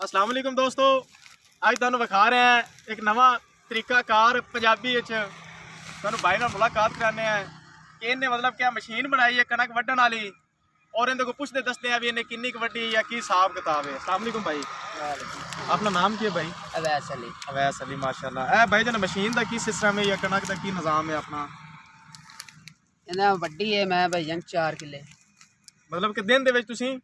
अस्सलाम वालेकुम दोस्तों, अज तुहानू विखा रहे हैं एक नवा तरीकाकार पंजाबी तुहानू भाई नाल मुलाकात कराने हैं कि इन्हें मतलब क्या मशीन बनाई है कणक वड्ढण वाली और इन्हें को पुछते दसते हैं भी इन्हें किन्नी क वड्ढी या की हिसाब किताब है। अस्सलाम वालेकुम भाई, अपना नाम की है भाई? अवैस अली। अवैस अली, माशाल्लाह। ए भाई जन मशीन का की सिस्टम है या कणक का की निज़ाम है अपना? इन्हें वड्डी है मैं भाईजान 4 किले, मतलब कि दिन दे विच तुसीं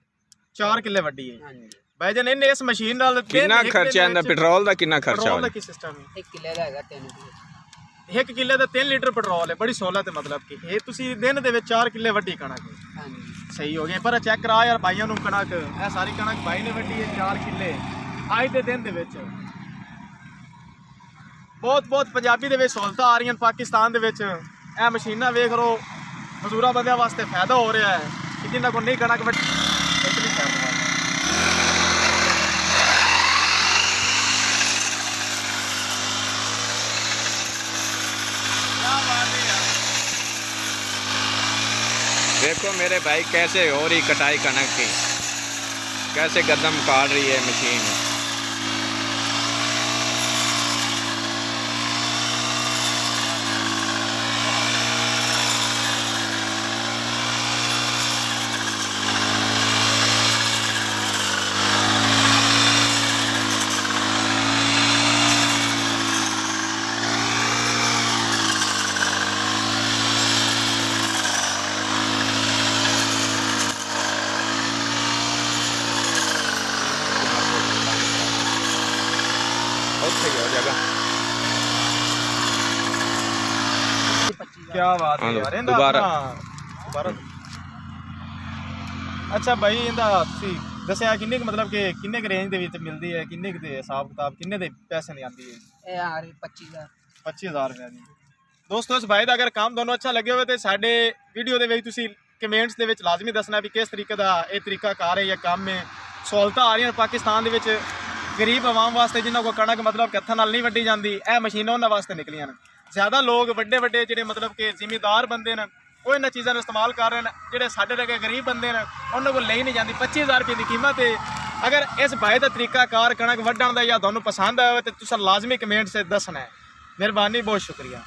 4 किले वड्डी है। हाँ जी। भाई जन इन्हें इस मशीन नाल कितना खर्चा आंदा? पेट्रोल का कितना खर्चा पेट्रोल होता? का की सिस्टम है? 1 किले का 3 किले। 1 किले का 3 लीटर पेट्रोल है, बड़ी सहूलत है। मतलब कि ये तुसी दिन दे विच 4 किले वड्डी कणक है। हाँ जी। सही हो गया, पर चेक करा यार भाइयों नूं कणक, ए सारी कणक भाई ने वड्डी है 4 किले अज दे दिन दे विच। बहुत पंजाबी दे विच सहूलतां आ रही पाकिस्तान दे विच। ए मशीनां वेख लो, मजदूरा बंदियां वास्ते फायदा हो रहा है कि जिन्हां कोल नहीं कणक वड्डी इतनी फायदा। देखो मेरे भाई कैसे हो रही कटाई कनक की, कैसे कदम काट रही है मशीन। क्या बात है यार, दोबारा अच्छा भाई इंदा तुसी दस्या किन्ने मतलब कि किन्ने रेंज दे विच मिलदी है, किन्ने दे हिसाब किताब किन्ने दे पैसे नहीं आती है? ये आ रही 25,000 रुपए दी। दोस्तों इस भाई का अगर काम दोनों अच्छा लगे हो तो साडे वीडियो दे विच तुसी कमेंट्स दे विच लाजमी दसना भी किस तरीके का ये तरीकाकार है या काम है। सहूलतां आ रही पाकिस्तान दे विच गरीब आवाम वास्ते जिन्हों को कणक मतलब कि हत्थां नाल नहीं वड्डी जाती, यह मशीनां उन्हां वास्ते निकलियां ने। ज़्यादा लोग वड्डे वड्डे जिहड़े मतलब कि जिमीदार बंदे ने वो इन्हां चीज़ों का इस्तेमाल कर रहे हैं, जिहड़े साडे वर्गे गरीब बंदे ने उन्होंने को ले नहीं जाती। 25,000 रुपये की कीमत है। अगर इस भाई का तरीकाकार कणक वड्ढण दा या तुहानूं पसंद आए तो तुसीं लाजमी कमेंट से दसना है। मेहरबानी, बहुत शुक्रिया।